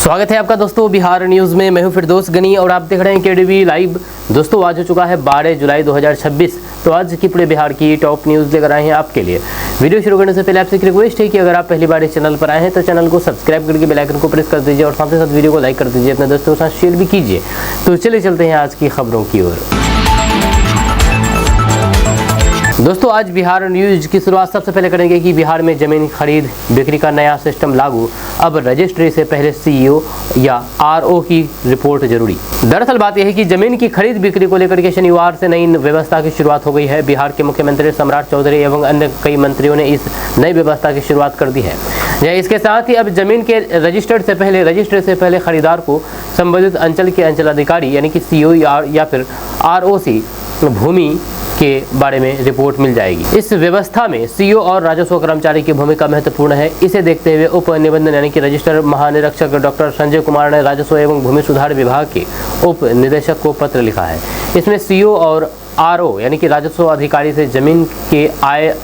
स्वागत है आपका दोस्तों बिहार न्यूज़ में। मैं हूं फिरदौस गनी और आप देख रहे हैं केडीवी लाइव। दोस्तों आज हो चुका है 12 जुलाई 2026। तो आज की पूरे बिहार की टॉप न्यूज़ लेकर आए हैं आपके लिए। वीडियो शुरू करने से पहले आपसे एक रिक्वेस्ट है कि अगर आप पहली बार इस चैनल पर आए हैं तो चैनल को सब्सक्राइब करके बेल आइकन को प्रेस कर दीजिए और साथ ही साथ वीडियो को लाइक कर दीजिए, अपने दोस्तों के साथ शेयर भी कीजिए। तो चलिए चलते हैं आज की खबरों की ओर। दोस्तों आज बिहार न्यूज की शुरुआत सबसे पहले करेंगे कि बिहार में जमीन खरीद बिक्री का नया सिस्टम लागू, अब रजिस्ट्री से पहले सीईओ या आरओ की रिपोर्ट जरूरी। दरअसल बात यह है कि जमीन की खरीद बिक्री को लेकर के शनिवार से नई व्यवस्था की शुरुआत हो गई है। बिहार के मुख्यमंत्री सम्राट चौधरी एवं अन्य कई मंत्रियों ने इस नई व्यवस्था की शुरुआत कर दी है। इसके साथ ही अब जमीन के रजिस्ट्री से पहले खरीदार को संबंधित अंचल के अंचलाधिकारी यानी कि सीईओ या फिर आरओसी भूमि के बारे में रिपोर्ट मिल जाएगी। इस व्यवस्था में सीईओ और राजस्व कर्मचारी की भूमिका महत्वपूर्ण है। इसे देखते हुए उप निबंधन यानी कि रजिस्टर महानिरीक्षक डॉक्टर संजय कुमार ने राजस्व एवं भूमि सुधार विभाग के उप निदेशक को पत्र लिखा है। इसमें सीईओ और आरओ यानी कि राजस्व अधिकारी से जमीन के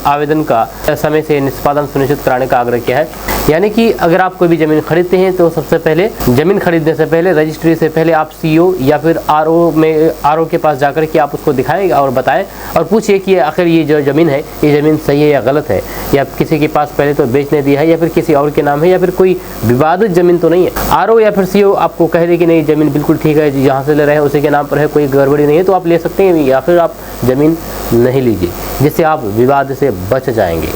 आवेदन का समय से निष्पादन सुनिश्चित कराने का आग्रह किया है। यानी कि अगर आप कोई भी जमीन खरीदते हैं तो सबसे पहले जमीन खरीदने से पहले रजिस्ट्री से पहले आप सीईओ या फिर आरओ के पास जाकर के आप उसको दिखाएं और बताएं और पूछिए कि आखिर ये जो जमीन है ये जमीन सही है या गलत है, या किसी के पास पहले तो बेचने दिया है या फिर किसी और के नाम है या फिर कोई विवादित जमीन तो नहीं है। आरओ या फिर सीईओ आपको कह दे कि नहीं जमीन बिल्कुल ठीक है, जहाँ से ले रहे हैं उसी के नाम पर है, कोई गड़बड़ी नहीं है, तो आप ले सकते हैं, या फिर आप जमीन नहीं लीजिए, जिससे आप विवाद से बच जाएंगे।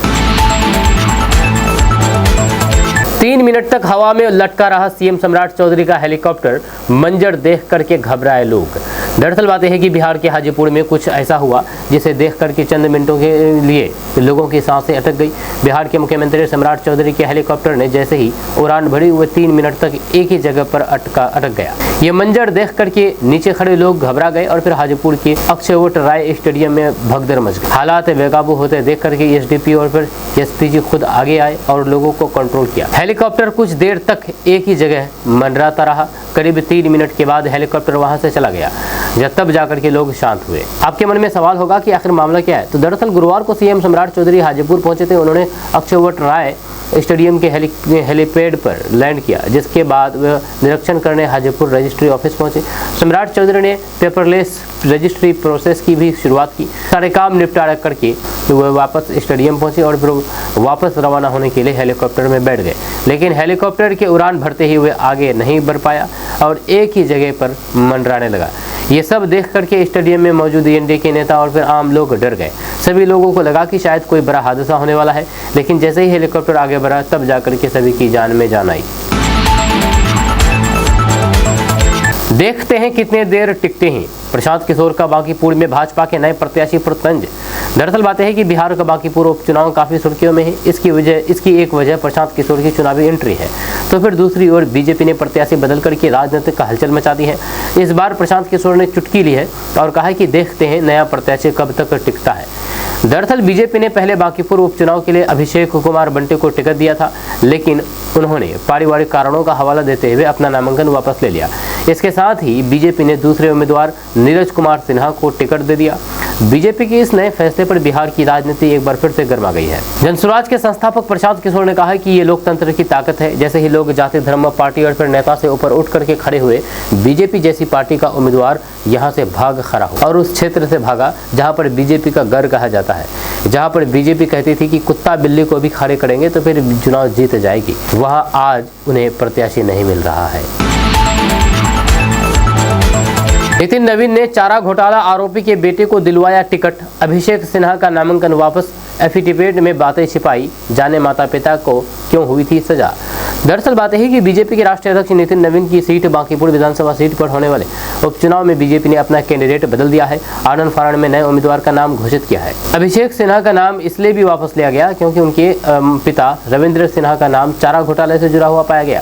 3 मिनट तक हवा में लटका रहा सीएम सम्राट चौधरी का हेलीकॉप्टर, मंजर देख करके घबराए लोग। दरअसल बात यह है कि बिहार के हाजीपुर में कुछ ऐसा हुआ जिसे देख करके चंद मिनटों के लिए लोगों की सांसें अटक गई। बिहार के मुख्यमंत्री सम्राट चौधरी के हेलीकॉप्टर ने जैसे ही उड़ान भरी हुए 3 मिनट तक एक ही जगह पर अटक गया। ये मंजर देख करके नीचे खड़े लोग घबरा गए और फिर हाजीपुर के अक्षयवट राय स्टेडियम में भगदड़ मच गई। हालात बेकाबू होते देख करके एसडीपी और फिर एसपीजी खुद आगे आए और लोगों को कंट्रोल किया। हेलीकॉप्टर कुछ देर तक एक ही जगह मंडराता रहा। करीब 3 मिनट के बाद हेलीकॉप्टर वहां से चला गया, तब जाकर के लोग शांत हुए। आपके मन में सवाल होगा कि आखिर मामला क्या है। तो दरअसल गुरुवार को सीएम सम्राट चौधरी हाजीपुर पहुंचे थे। उन्होंने अक्षयवट राय स्टेडियम के हेलीपैड पर लैंड किया, जिसके बाद वह निरीक्षण करने हाजीपुर रजिस्ट्री ऑफिस पहुंचे। सम्राट चौधरी ने पेपरलेस रजिस्ट्री प्रोसेस की भी शुरुआत की। सारे काम निपटा करके वह वापस स्टेडियम पहुंचे और फिर वापस रवाना होने के लिए हेलीकॉप्टर में बैठ गए। लेकिन हेलीकॉप्टर के उड़ान भरते ही वह आगे नहीं बढ़ पाया और एक ही जगह पर मंडराने लगा। ये सब देख करके स्टेडियम में मौजूद एनडीए के नेता और फिर आम लोग डर गए। सभी लोगों को लगा कि शायद कोई बड़ा हादसा होने वाला है, लेकिन जैसे ही हेलीकॉप्टर आगे बढ़ा तब जाकर के सभी की जान में जान आई। देखते हैं कितने देर टिकते हैं प्रशांत किशोर का बांकीपुर में भाजपा के नए प्रत्याशी पर तंज। दरअसल बात है कि बिहार का बांकीपुर उपचुनाव काफी सुर्खियों में है। इसकी एक वजह प्रशांत किशोर की चुनावी एंट्री है, तो फिर दूसरी ओर बीजेपी ने प्रत्याशी बदल करके राजनीतिक का हलचल मचा दी है। इस बार प्रशांत किशोर ने चुटकी ली है और कहा कि देखते हैं नया प्रत्याशी कब तक टिकता है। दरअसल बीजेपी ने पहले बांकीपुर उपचुनाव के लिए अभिषेक कुमार बंटी को टिकट दिया था, लेकिन उन्होंने पारिवारिक कारणों का हवाला देते हुए अपना नामांकन वापस ले लिया। इसके साथ ही बीजेपी ने दूसरे उम्मीदवार नीरज कुमार सिन्हा को टिकट दे दिया। बीजेपी के इस नए फैसले पर बिहार की राजनीति एक बार फिर से गर्मा गई है। जनसुराज के संस्थापक प्रशांत किशोर ने कहा कि ये लोकतंत्र की ताकत है। जैसे ही लोग जाति धर्म पार्टी और फिर नेता से ऊपर उठ करके खड़े हुए, बीजेपी जैसी पार्टी का उम्मीदवार यहाँ से भाग खड़ा हो और उस क्षेत्र से भागा जहाँ पर बीजेपी का गढ़ कहा जाता है, जहाँ पर बीजेपी कहती थी कि कुत्ता बिल्ली को भी खड़े करेंगे तो फिर चुनाव जीत जाएगी। वहाँ आज उन्हें प्रत्याशी नहीं मिल रहा है। नितिन नवीन ने चारा घोटाला आरोपी के बेटे को दिलवाया टिकट, अभिषेक सिन्हा का नामांकन वापस, एफिडेविट में बातें छिपाई, जाने माता पिता को क्यों हुई थी सजा। दरअसल बात है कि बीजेपी के राष्ट्रीय अध्यक्ष नितिन नवीन की सीट बांकीपुर विधानसभा सीट पर होने वाले उपचुनाव में बीजेपी ने अपना कैंडिडेट बदल दिया है। आनंद फारण में नए उम्मीदवार का नाम घोषित किया है। अभिषेक सिन्हा का नाम इसलिए भी वापस लिया गया क्योंकि उनके पिता रविंद्र सिन्हा का नाम चारा घोटाले से जुड़ा हुआ पाया गया,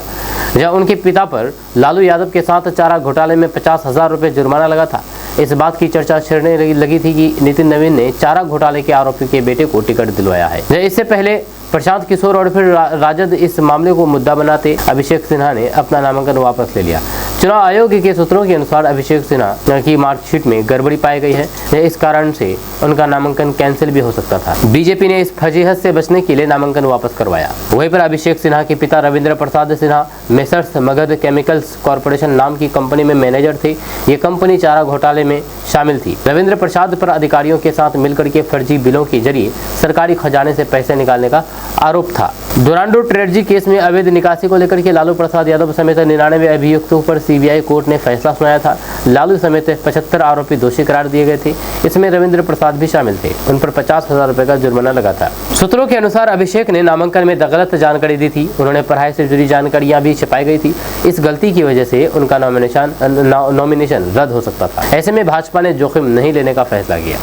जहाँ उनके पिता पर लालू यादव के साथ चारा घोटाले में 50,000 रुपये जुर्माना लगा था। इस बात की चर्चा छिड़ने लगी थी कि नितिन नवीन ने चारा घोटाले के आरोपी के बेटे को टिकट दिलवाया है। इससे पहले प्रशांत किशोर और फिर राजद इस मामले को मुद्दा बनाते अभिषेक सिन्हा ने अपना नामांकन वापस ले लिया। चुनाव आयोग के सूत्रों के अनुसार अभिषेक सिन्हा की मार्कशीट में गड़बड़ी पाई गई है, इस कारण से उनका नामांकन कैंसिल भी हो सकता था। बीजेपी ने इस फजीहत से बचने के लिए नामांकन वापस करवाया। वहीं पर अभिषेक सिन्हा के पिता Ravindra Prasad Sinha Messrs Magadh Chemicals Corporation नाम की कंपनी में मैनेजर थे। ये कंपनी चारा घोटाले में शामिल थी। रविंद्र प्रसाद पर अधिकारियों के साथ मिलकर के फर्जी बिलों के जरिए सरकारी खजाने से पैसे निकालने का आरोप था। डोरांडो ट्रेजरी केस में अवैध निकासी को लेकर के लालू प्रसाद यादव समेत 99 अभियुक्तों पर सीबीआई कोर्ट ने फैसला सुनाया था। लालू समेत 75 आरोपी दोषी करार दिए गए थे। इसमें रविंद्र प्रसाद भी शामिल थे। उन पर 50,000 रुपए का जुर्माना लगा था। सूत्रों के अनुसार अभिषेक ने नामांकन में गलत जानकारी दी थी। उन्होंने पढ़ाई से जुड़ी जानकारियां भी छुपाई गई थी। इस गलती की वजह से उनका नॉमिनेशन रद्द हो सकता था। ऐसे में भाजपा ने जोखिम नहीं लेने का फैसला किया।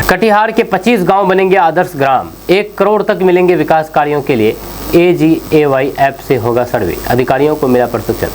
कटिहार के 25 गांव बनेंगे आदर्श ग्राम। 1 करोड़ तक मिलेंगे विकास कार्यों के लिए। AGAY ऐप से होगा सर्वे, अधिकारियों को मिला प्रशिक्षण।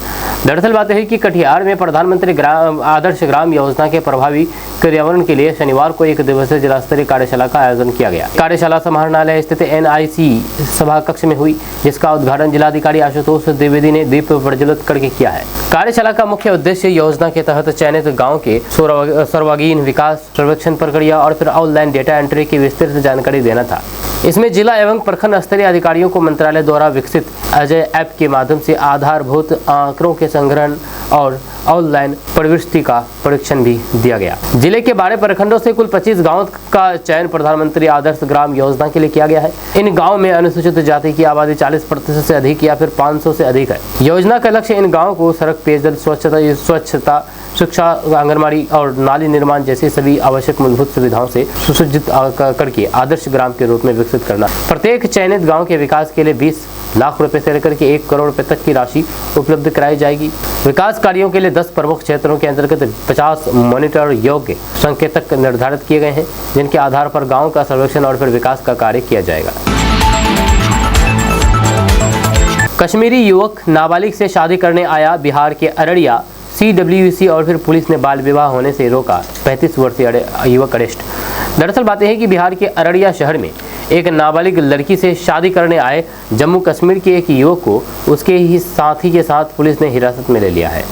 दरअसल बात है कि कटिहार में प्रधानमंत्री आदर्श ग्राम योजना के प्रभावी क्रियान्वयन के लिए शनिवार को 1 दिवसीय जिला स्तरीय कार्यशाला का आयोजन किया गया। कार्यशाला समाहरणालय स्थित NIC सभा कक्ष में हुई, जिसका उद्घाटन जिलाधिकारी आशुतोष द्विवेदी ने दीप प्रज्वलित करके किया है। कार्यशाला का मुख्य उद्देश्य योजना के तहत चयनित गाँव के सर्वांगीण विकास, सर्वेक्षण प्रक्रिया और फिर ऑनलाइन डेटा एंट्री की विस्तृत जानकारी देना था। इसमें जिला एवं प्रखंड स्तरीय अधिकारियों को मंत्रालय द्वारा विकसित अजय ऐप के माध्यम से आधारभूत आंकड़ों के संग्रहण और ऑनलाइन प्रविष्टि का परीक्षण भी दिया गया। जिले के 12 प्रखंडों से कुल 25 गांवों का चयन प्रधानमंत्री आदर्श ग्राम योजना के लिए किया गया है। इन गांवों में अनुसूचित जाति की आबादी 40% से अधिक या फिर 500 से अधिक है। योजना का लक्ष्य इन गाँवों को सड़क, पेयजल, स्वच्छता, शिक्षा, आंगनबाड़ी और नाली निर्माण जैसी सभी आवश्यक मूलभूत सुविधाओं से सुसज्जित करके आदर्श ग्राम के रूप में विकसित करना। प्रत्येक चयनित गांव के विकास के लिए 20 लाख रुपए से लेकर के 1 करोड़ रुपए तक की राशि उपलब्ध कराई जाएगी। विकास कार्यों के लिए 10 प्रमुख क्षेत्रों के अंतर्गत 50 मॉनिटर योग्य संकेतक निर्धारित किए गए हैं, जिनके आधार पर गाँव का सर्वेक्षण और फिर विकास का कार्य किया जाएगा। कश्मीरी युवक नाबालिग से शादी करने आया। बिहार के अररिया CWC और फिर पुलिस ने बाल विवाह होने से रोका। 35 वर्षीय युवक अरेस्ट। दरअसल बात है कि बिहार के अररिया शहर में एक नाबालिग लड़की से शादी करने आए जम्मू कश्मीर के एक युवक को उसके ही साथी के साथ पुलिस ने हिरासत में ले लिया है।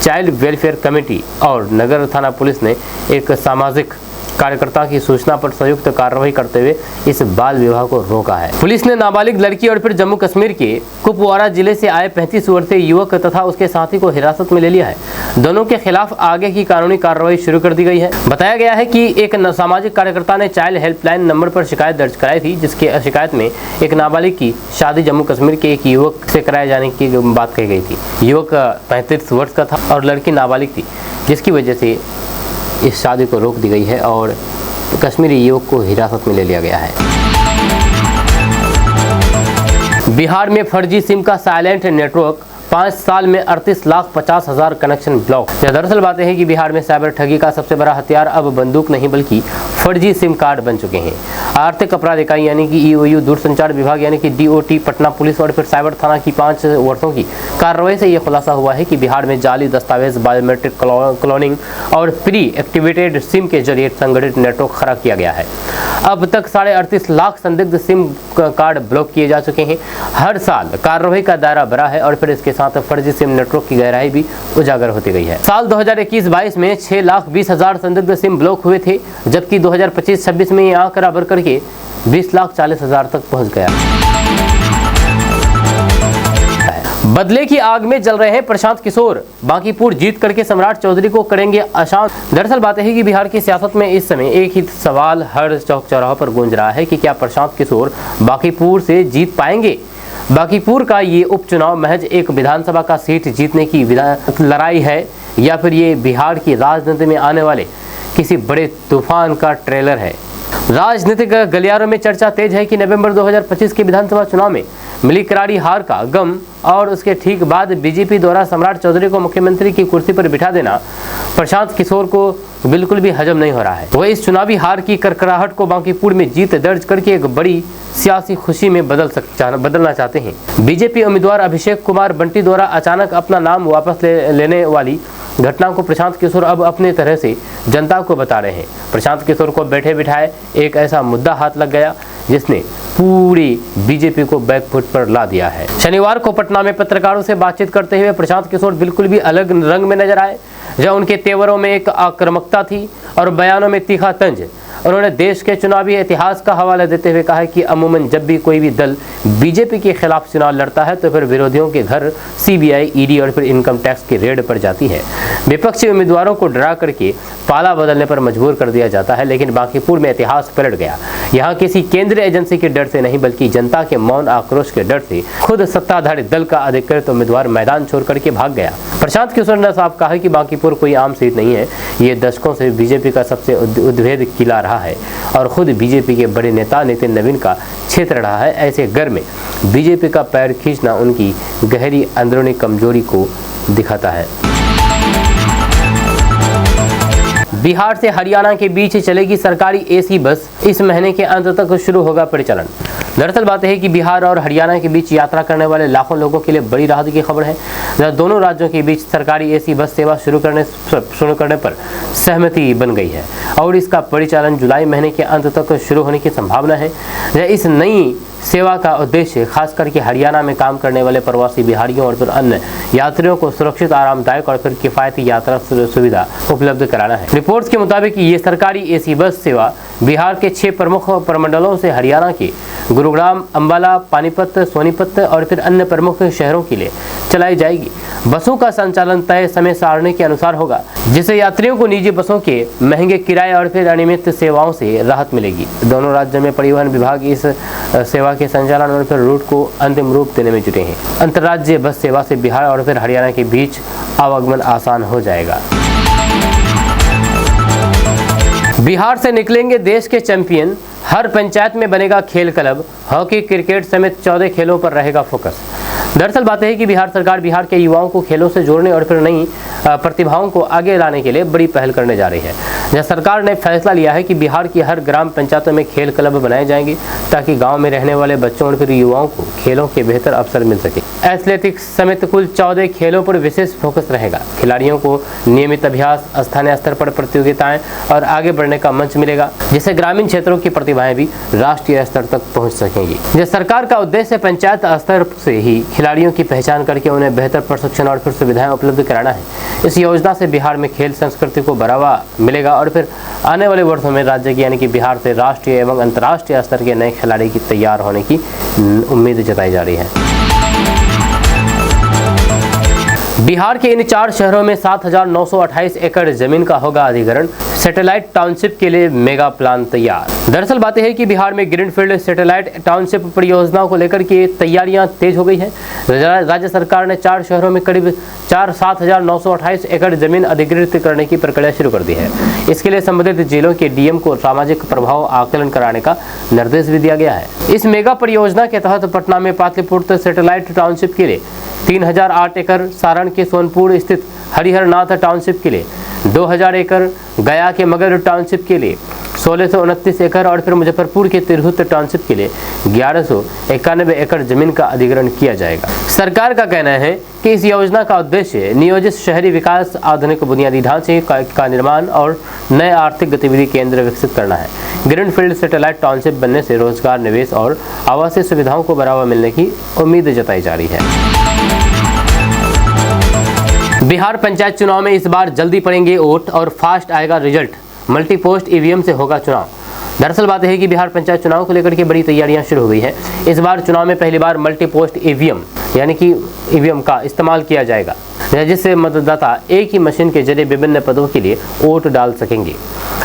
चाइल्ड वेलफेयर कमेटी और नगर थाना पुलिस ने एक सामाजिक कार्यकर्ता की सूचना पर संयुक्त कार्रवाई करते हुए इस बाल विवाह को रोका है। पुलिस ने नाबालिग लड़की और फिर जम्मू कश्मीर के कुपवारा जिले से आए 35 वर्षीय युवक तथा उसके साथी को हिरासत में ले लिया है। दोनों के खिलाफ आगे की कानूनी कार्रवाई शुरू कर दी गई है। बताया गया है कि एक सामाजिक कार्यकर्ता ने चाइल्ड हेल्पलाइन नंबर पर शिकायत दर्ज कराई थी, जिसके शिकायत में एक नाबालिग की शादी जम्मू कश्मीर के एक युवक से कराए जाने की बात कही गई थी। युवक 35 वर्ष का था और लड़की नाबालिग थी, जिसकी वजह से इस शादी को रोक दी गई है और कश्मीरी युवक को हिरासत में ले लिया गया है। बिहार में फर्जी सिम का साइलेंट नेटवर्क। 5 साल में 38,50,000 कनेक्शन ब्लॉक। दरअसल बातें हैं कि बिहार में साइबर ठगी का सबसे बड़ा हथियार अब बंदूक नहीं बल्कि फर्जी सिम कार्ड बन चुके हैं। आर्थिक अपराध इकाई यानी कि EOU, दूरसंचार विभाग यानी कि DOT, पटना पुलिस और फिर साइबर थाना की 5 वर्षों की कार्रवाई से यह खुलासा हुआ है कि बिहार में जाली दस्तावेज, बायोमेट्रिक क्लोनिंग और प्री एक्टिवेटेड सिम के जरिए संगठित नेटवर्क खड़ा किया गया है। अब तक 38.5 लाख संदिग्ध सिम कार्ड ब्लॉक किए जा चुके हैं। हर साल कार्रवाई का दायरा बढ़ा है और फिर इसके साथ फर्जी सिम नेटवर्क की गहराई भी उजागर होती गई है। साल 2021-22 में 6,20,000 संदिग्ध सिम ब्लॉक हुए थे, जबकि 2025-26 में यह आंकड़ा बढ़ करके 20,40,000 तक पहुंच गया। बदले की आग में जल रहे हैं प्रशांत किशोर। बांकीपुर जीत करके सम्राट चौधरी को करेंगे अशांत। दरअसल बात है कि बिहार की सियासत में इस समय एक ही सवाल हर चौक चौराहों पर गूंज रहा है कि क्या प्रशांत किशोर बांकीपुर से जीत पाएंगे। बांकीपुर का ये उपचुनाव महज एक विधानसभा का सीट जीतने की लड़ाई है या फिर ये बिहार की राजनीति में आने वाले किसी बड़े तूफान का ट्रेलर है। राजनीतिक गलियारों में चर्चा तेज है कि नवंबर 2025 के विधानसभा चुनाव में मिली करारी हार का गम और उसके ठीक बाद बीजेपी द्वारा सम्राट चौधरी को मुख्यमंत्री की कुर्सी पर बिठा देना प्रशांत किशोर को बिल्कुल भी हजम नहीं हो रहा है। वह इस चुनावी हार की करकराहट को बांकीपुर में जीत दर्ज करके एक बड़ी सियासी खुशी में बदलना चाहते हैं। बीजेपी उम्मीदवार अभिषेक कुमार बंटी द्वारा अचानक अपना नाम वापस लेने वाली घटना को प्रशांत किशोर अब अपने तरह से जनता को बता रहे हैं। प्रशांत किशोर को बैठे बिठाए एक ऐसा मुद्दा हाथ लग गया जिसने पूरी बीजेपी को बैकफुट पर ला दिया है। शनिवार को पटना में पत्रकारों से बातचीत करते हुए प्रशांत किशोर बिल्कुल भी अलग रंग में नजर आए, जहां उनके तेवरों में एक आक्रामकता थी और बयानों में तीखा तंज। उन्होंने देश के चुनावी इतिहास का हवाला देते हुए कहा कि अमूमन जब भी कोई भी दल बीजेपी के खिलाफ चुनाव लड़ता है तो फिर विरोधियों के घर सीबीआई, ईडी और फिर इनकम टैक्स की रेड पर जाती है। विपक्षी उम्मीदवारों को डरा करके पाला बदलने पर मजबूर कर दिया जाता है, लेकिन बांकीपुर में इतिहास पलट गया। यहाँ किसी केंद्रीय एजेंसी के डर से नहीं बल्कि जनता के मौन आक्रोश के डर से खुद सत्ताधारी दल का अधिकृत उम्मीदवार मैदान छोड़ करके भाग गया। प्रशांत किशोर ने साफ कहा कि बांकीपुर कोई आम सीट नहीं है, ये दशकों से बीजेपी का सबसे उद्वेद किला रहा है और खुद बीजेपी के बड़े नेता नितिन नवीन का क्षेत्र रहा है। ऐसे घर में बीजेपी का पैर खींचना उनकी गहरी अंदरूनी कमजोरी को दिखाता है। बिहार से हरियाणा के बीच चलेगी सरकारी एसी बस, इस महीने के अंत तक शुरू होगा परिचालन। दरअसल बात है कि बिहार और हरियाणा के बीच यात्रा करने वाले लाखों लोगों के लिए बड़ी राहत की खबर है, जहां दोनों राज्यों के बीच सरकारी एसी बस सेवा शुरू करने पर सहमति बन गई है और इसका परिचालन जुलाई महीने के अंत तक शुरू होने की संभावना है। इस नई सेवा का उद्देश्य खास करके हरियाणा में काम करने वाले प्रवासी बिहारियों और फिर अन्य यात्रियों को सुरक्षित, आरामदायक और फिर किफायती यात्रा सुविधा उपलब्ध कराना है। रिपोर्ट्स के मुताबिक ये सरकारी एसी बस सेवा बिहार के 6 प्रमुख प्रमंडलों से हरियाणा के गुरुग्राम, अंबाला, पानीपत, सोनीपत और फिर अन्य प्रमुख शहरों के लिए चलाई जाएगी। बसों का संचालन तय समय सारणी के अनुसार होगा, जिससे यात्रियों को निजी बसों के महंगे किराए और फिर अनियमित सेवाओं से राहत मिलेगी। दोनों राज्यों में परिवहन विभाग इस सेवा के संचालन और फिर रूट को अंतिम रूप देने में जुटे हैं। अंतर्राज्यीय बस सेवा से बिहार और फिर हरियाणा के बीच आवागमन आसान हो जाएगा। बिहार से निकलेंगे देश के चैंपियन, हर पंचायत में बनेगा खेल क्लब, हॉकी, क्रिकेट समेत 14 खेलों पर रहेगा फोकस। दरअसल बात है कि बिहार सरकार बिहार के युवाओं को खेलों से जोड़ने और फिर नई प्रतिभाओं को आगे लाने के लिए बड़ी पहल करने जा रही है। जहां सरकार ने फैसला लिया है कि बिहार की हर ग्राम पंचायतों में खेल क्लब बनाए जाएंगे ताकि गांव में रहने वाले बच्चों और फिर युवाओं को खेलों के बेहतर अवसर मिल सके। एथलेटिक्स समेत कुल 14 खेलों पर विशेष फोकस रहेगा। खिलाड़ियों को नियमित अभ्यास, स्थानीय स्तर पर प्रतियोगिताएं और आगे बढ़ने का मंच मिलेगा, जिससे ग्रामीण क्षेत्रों की प्रतिभाएं भी राष्ट्रीय स्तर तक पहुंच सकेंगी। जब सरकार का उद्देश्य पंचायत स्तर से ही खिलाड़ियों की पहचान करके उन्हें बेहतर प्रशिक्षण और फिर सुविधाएं उपलब्ध कराना है। इस योजना से बिहार में खेल संस्कृति को बढ़ावा मिलेगा और फिर आने वाले वर्षों में राज्य की यानी कि बिहार से राष्ट्रीय एवं अंतर्राष्ट्रीय स्तर के नए खिलाड़ी की तैयार होने की उम्मीद जताई जा रही है। बिहार के इन 4 शहरों में 7,928 एकड़ जमीन का होगा अधिग्रहण, सैटेलाइट टाउनशिप के लिए मेगा प्लान तैयार। दरअसल बात है कि बिहार में ग्रीनफील्ड सैटेलाइट टाउनशिप परियोजनाओं को लेकर के तैयारियां तेज हो गई है। राज्य सरकार ने 4 शहरों में करीब 7,928 एकड़ जमीन अधिग्रहित करने की प्रक्रिया शुरू कर दी है। इसके लिए संबंधित जिलों के डीएम को सामाजिक प्रभाव आकलन कराने का निर्देश भी दिया गया है। इस मेगा परियोजना के तहत पटना में पाटलिपुत्र सैटेलाइट टाउनशिप के लिए 3008 एकड़, सारण के सोनपुर स्थित हरिहरनाथ टाउनशिप के लिए 2000 एकड़, गया के मगर टाउनशिप के लिए 1629 एकड़ और फिर मुजफ्फरपुर के तिरहुत टाउनशिप के लिए 1191 एकड़ जमीन का अधिग्रहण किया जाएगा। सरकार का कहना है कि इस योजना का उद्देश्य नियोजित शहरी विकास, आधुनिक बुनियादी ढांचे का निर्माण और नए आर्थिक गतिविधि केंद्र विकसित करना है। ग्रीनफील्ड सैटेलाइट टाउनशिप बनने से रोजगार, निवेश और आवासीय सुविधाओं को बढ़ावा मिलने की उम्मीद जताई जा रही है। बिहार पंचायत चुनाव में इस बार जल्दी पड़ेंगे वोट और फास्ट आएगा रिजल्ट, मल्टी पोस्ट ईवीएम से होगा चुनाव। दरअसल बात है कि बिहार पंचायत चुनाव को लेकर के बड़ी तैयारियां शुरू हो गई है। इस बार चुनाव में पहली बार मल्टी पोस्ट ईवीएम यानी कि ईवीएम का इस्तेमाल किया जाएगा, जिससे मतदाता एक ही मशीन के जरिए विभिन्न पदों के लिए वोट डाल सकेंगे।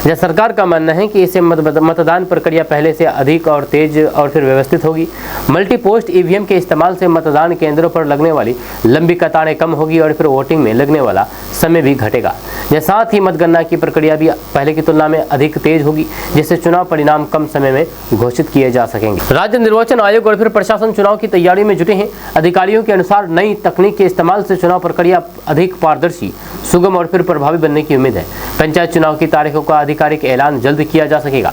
यह सरकार का मानना है कि इससे मतदान प्रक्रिया पहले से अधिक और तेज और फिर व्यवस्थित होगी। मल्टी पोस्ट ईवीएम के इस्तेमाल से मतदान केंद्रों पर लगने वाली लंबी कतारें कम होगी और फिर वोटिंग में लगने वाला समय भी घटेगा। साथ ही मतगणना की प्रक्रिया भी पहले की तुलना में अधिक तेज होगी, जिससे चुनाव परिणाम कम समय में घोषित किए जा सकेंगे। राज्य निर्वाचन आयोग और फिर प्रशासन चुनाव की तैयारी में जुटे हैं। अधिकारियों के अनुसार नई तकनीक के इस्तेमाल से चुनाव प्रक्रिया अधिक पारदर्शी, सुगम और फिर प्रभावी बनने की उम्मीद है। पंचायत चुनाव की तारीखों का आधिकारिक ऐलान जल्द किया जा सकेगा।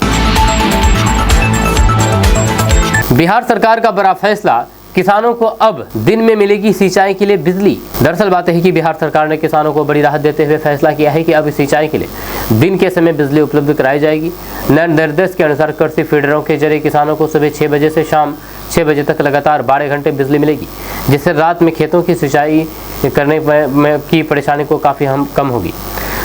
बिहार सरकार का बड़ा फैसला, किसानों को अब दिन में मिलेगी सिंचाई के लिए बिजली। दरअसल बात है कि बिहार सरकार ने किसानों को बड़ी राहत देते हुए फैसला किया है कि अब सिंचाई के लिए दिन के समय बिजली उपलब्ध कराई जाएगी। नए निर्देश के अनुसार कृषि फीडरों के जरिए किसानों को सुबह 6 बजे से शाम 6 बजे तक लगातार 12 घंटे बिजली मिलेगी, जिससे रात में खेतों की सिंचाई करने की परेशानी को काफ़ी कम होगी।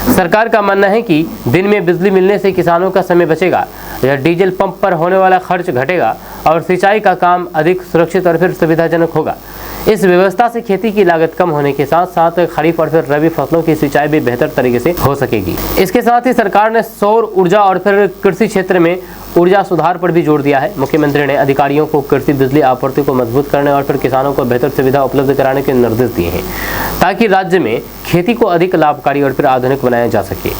सरकार का मानना है कि दिन में बिजली मिलने से किसानों का समय बचेगा, यह डीजल पंप पर होने वाला खर्च घटेगा और सिंचाई का काम अधिक सुरक्षित और फिर सुविधाजनक होगा। इस व्यवस्था से खेती की लागत कम होने के साथ साथ खरीफ और फिर रबी फसलों की सिंचाई भी बेहतर तरीके से हो सकेगी। इसके साथ ही सरकार ने सौर ऊर्जा और फिर कृषि क्षेत्र में ऊर्जा सुधार पर भी जोर दिया है। मुख्यमंत्री ने अधिकारियों को कृषि बिजली आपूर्ति को मजबूत करने और फिर किसानों को बेहतर सुविधा उपलब्ध कराने के निर्देश दिए हैं, ताकि राज्य में खेती को अधिक लाभकारी और फिर आधुनिक बनाया जा सके।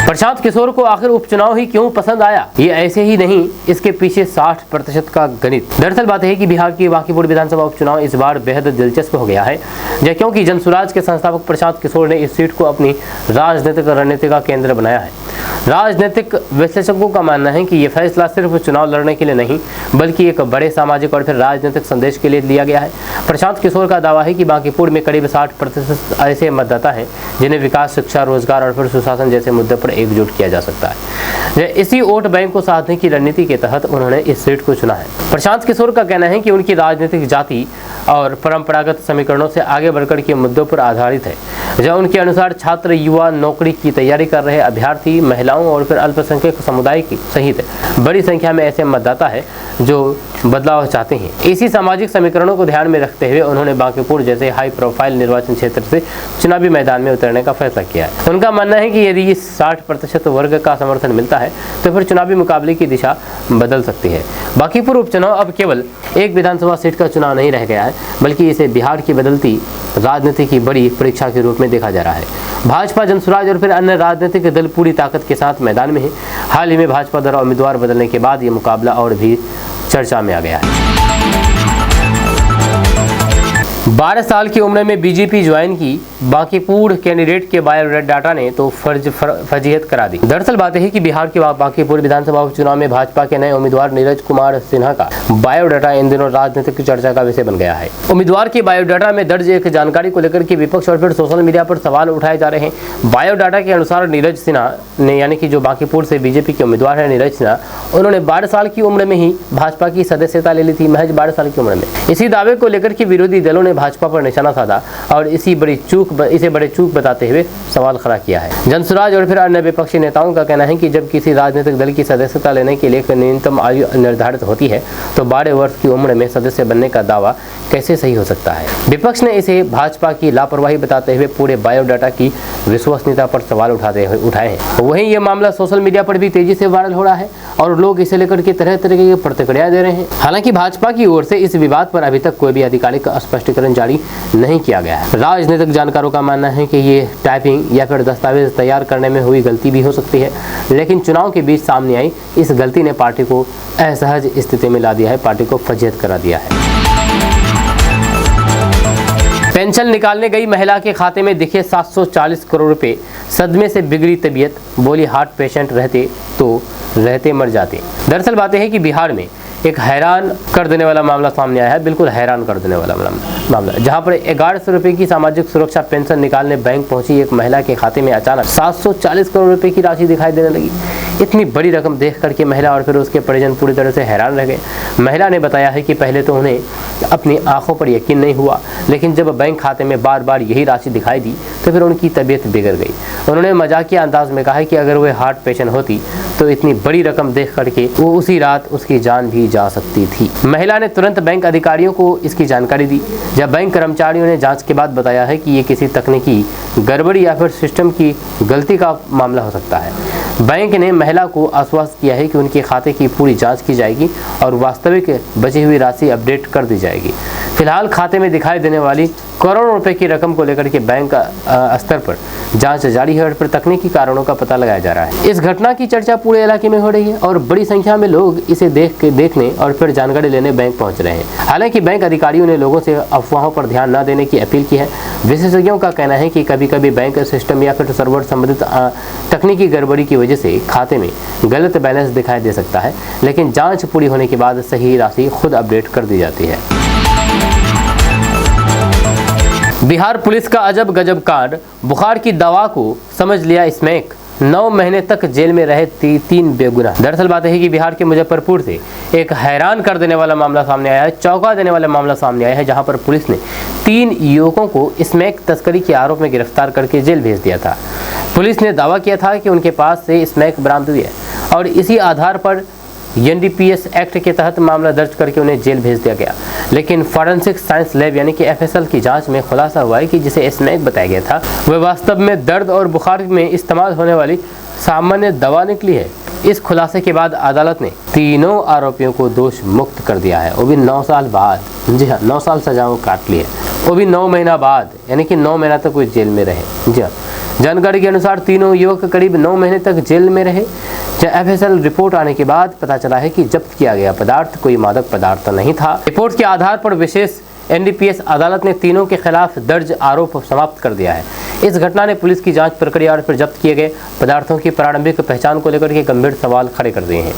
प्रशांत किशोर को आखिर उपचुनाव ही क्यों पसंद आया? ये ऐसे ही नहीं, इसके पीछे 60% का गणित। दरअसल बात है कि बिहार की बांकीपुर विधानसभा उपचुनाव इस बार बेहद दिलचस्प हो गया है, क्योंकि जनसुराज के संस्थापक प्रशांत किशोर ने इस सीट को अपनी राजनीतिक रणनीति का केंद्र बनाया है। राजनीतिक विश्लेषकों का मानना है कि यह फैसला सिर्फ चुनाव लड़ने के लिए नहीं, बल्कि एक बड़े सामाजिक और फिर राजनीतिक संदेश के लिए लिया गया है। प्रशांत किशोर का दावा है कि बांकीपुर में करीब 60% ऐसे मतदाता हैं जिन्हें विकास, शिक्षा, रोजगार और फिर सुशासन जैसे मुद्दे पर एकजुट किया जा सकता है। इसी वोट बैंक को साधने की रणनीति के तहत उन्होंने इस सीट को चुना है। प्रशांत किशोर का कहना है कि उनकी राजनीतिक जाति और परंपरागत समीकरणों से आगे बढ़कर के मुद्दों पर आधारित है। जहाँ उनके अनुसार छात्र, युवा, नौकरी की तैयारी कर रहे अभ्यर्थी, महिलाओं और फिर अल्पसंख्यक समुदाय की सहित बड़ी संख्या में ऐसे मतदाता है जो बदलाव चाहते हैं। इसी सामाजिक समीकरणों को ध्यान में रखते हुए उन्होंने बांकीपुर जैसे हाई प्रोफाइल निर्वाचन क्षेत्र से चुनावी मैदान में उतरने का फैसला किया है। उनका मानना है कि यदि इस 60% वर्ग का समर्थन मिलता है तो फिर चुनावी मुकाबले की दिशा बदल सकती है। बांकीपुर उपचुनाव अब केवल एक विधानसभा सीट का चुनाव नहीं रह गया है, बल्कि इसे बिहार की बदलती राजनीति की बड़ी परीक्षा के रूप में देखा जा रहा है। भाजपा, जनसुराज और फिर अन्य राजनीतिक दल पूरी ताकत के साथ मैदान में है। हाल ही में भाजपा द्वारा उम्मीदवार बदलने के बाद ये मुकाबला और भी चर्चा में आ गया है। 12 साल की उम्र में बीजेपी ज्वाइन की बांकीपुर कैंडिडेट के बायोडाटा ने तो फर्जियत करा दी। दरअसल बात है कि बिहार के बांकीपुर विधानसभा उपचुनाव में भाजपा के नए उम्मीदवार नीरज कुमार सिन्हा का बायोडाटा इन दिनों राजनीतिक चर्चा का विषय बन गया है। उम्मीदवार के बायोडाटा में दर्ज एक जानकारी को लेकर के विपक्ष और फिर सोशल मीडिया पर सवाल उठाए जा रहे हैं। बायोडाटा के अनुसार नीरज सिन्हा ने, यानी कि जो बांकीपुर से बीजेपी के उम्मीदवार है नीरज सिन्हा, उन्होंने 12 साल की उम्र में ही भाजपा की सदस्यता ले ली थी, महज 12 साल की उम्र में। इसी दावे को लेकर के विरोधी दलों ने भाजपा पर निशाना साधा और इसे बड़े चूक बताते हुए सवाल खड़ा किया है। जनसुराज और फिर अन्य विपक्षी नेताओं का कहना है कि जब किसी राजनीतिक दल की सदस्यता लेने के लिए न्यूनतम आयु निर्धारित होती है तो 12 वर्ष की उम्र में सदस्य बनने का दावा कैसे सही हो सकता है। विपक्ष ने इसे भाजपा की लापरवाही बताते हुए पूरे बायोडाटा की विश्वसनीयता पर सवाल उठाए हैं। वहीं यह मामला सोशल मीडिया पर भी तेजी से वायरल हो रहा है और लोग इसे लेकर के तरह तरह की प्रतिक्रिया दे रहे हैं। हालांकि भाजपा की ओर से इस विवाद पर अभी तक कोई भी आधिकारिक स्पष्टीकरण जारी नहीं किया गया है। राजनीतिक जानकारों का मानना है कि ये टाइपिंग या फिर दस्तावेज तैयार करने में हुई गलती भी हो सकती है, लेकिन चुनाव के बीच सामने आई इस गलती ने पार्टी को असहज स्थिति में ला दिया है, पार्टी को फजीहत करा दिया है। पेंशन निकालने गई महिला के खाते में दिखे 740 करोड़ रुपए, सदमे से बिगड़ी तबीयत, बोली हार्ट पेशेंट रहते मर जाते। दरअसल बातें है कि बिहार में एक हैरान कर देने वाला मामला सामने आया है, बिल्कुल हैरान कर देने वाला मामला, जहां पर 1100 रुपए की सामाजिक सुरक्षा पेंशन निकालने बैंक पहुंची एक महिला के खाते में अचानक 740 करोड़ रुपए की राशि दिखाई देने लगी। इतनी बड़ी रकम देख करके महिला और फिर उसके परिजन पूरी तरह से हैरान रह गए। महिला ने बताया है कि पहले तो उन्हें अपनी आंखों पर यकीन नहीं हुआ, लेकिन जब बैंक खाते में बार बार यही राशि दिखाई दी तो फिर उनकी तबीयत बिगड़ गई। उन्होंने मजाकिया अंदाज में कहा कि अगर वह हार्ट पेशेंट होती तो इतनी बड़ी रकम देख करके वो उसी रात उसकी जान भी जा सकती थी। महिला ने तुरंत बैंक अधिकारियों को इसकी जानकारी दी। जब बैंक कर्मचारियों ने जांच के बाद बताया है कि ये किसी तकनीकी गड़बड़ी या फिर सिस्टम की गलती का मामला हो सकता है। बैंक ने महिला को आश्वस्त किया है कि उनके खाते की पूरी जांच की जाएगी और वास्तविक बची हुई राशि अपडेट कर दी जाएगी। फिलहाल खाते में दिखाई देने वाली करोड़ों रुपए की रकम को लेकर के बैंक स्तर पर जांच जारी है और फिर तकनीकी कारणों का पता लगाया जा रहा है। इस घटना की चर्चा पूरे इलाके में हो रही है और बड़ी संख्या में लोग इसे देखने और फिर जानकारी लेने बैंक पहुंच रहे हैं। हालांकि बैंक अधिकारियों ने लोगों से अफवाहों पर ध्यान न देने की अपील की है। विशेषज्ञों का कहना है कि कभी कभी बैंक सिस्टम या फिर सर्वर संबंधित तकनीकी गड़बड़ी की वजह से खाते में गलत बैलेंस दिखाई दे सकता है, लेकिन जांच पूरी होने के बाद सही राशि खुद अपडेट कर दी जाती है। बिहार पुलिस का अजब गजब कांड, बुखार की दवा को समझ लिया स्मैक, 9 महीने तक जेल में रहे 3 बेगुनाह। दरअसल बात है कि बिहार के मुजफ्फरपुर से एक हैरान कर देने वाला मामला सामने आया है, चौंका देने वाला मामला सामने आया है, जहां पर पुलिस ने 3 युवकों को स्मैक तस्करी के आरोप में गिरफ्तार करके जेल भेज दिया था। पुलिस ने दावा किया था कि उनके पास से स्मैक बरामद हुई है और इसी आधार पर NDPS एक्ट के तहत मामला दर्ज करके उन्हें जेल भेज दिया गया। लेकिन फॉरेंसिक साइंस लैब यानी कि FSL की जांच में खुलासा हुआ है कि जिसे स्मैक बताया गया था वह वास्तव में दर्द और बुखार में इस्तेमाल होने वाली सामान्य दवा निकली है। इस खुलासे के बाद अदालत ने तीनों आरोपियों को दोष मुक्त कर दिया है, वो भी 9 साल बाद। जी हाँ, 9 साल सजा को काट ली है, वो भी 9 महीना बाद, यानी कि 9 महीना तक कोई जेल में रहे। जी हाँ, जानकारी के अनुसार तीनों युवक करीब 9 महीने तक जेल में रहे। FSL रिपोर्ट आने के बाद पता चला है कि जब्त किया गया पदार्थ कोई मादक पदार्थ नहीं था। रिपोर्ट के आधार पर विशेष NDPS अदालत ने तीनों के खिलाफ दर्ज आरोप समाप्त कर दिया है। इस घटना ने पुलिस की जांच प्रक्रिया और फिर जब्त किए गए पदार्थों की प्रारंभिक पहचान को लेकर के गंभीर सवाल खड़े कर दिए हैं।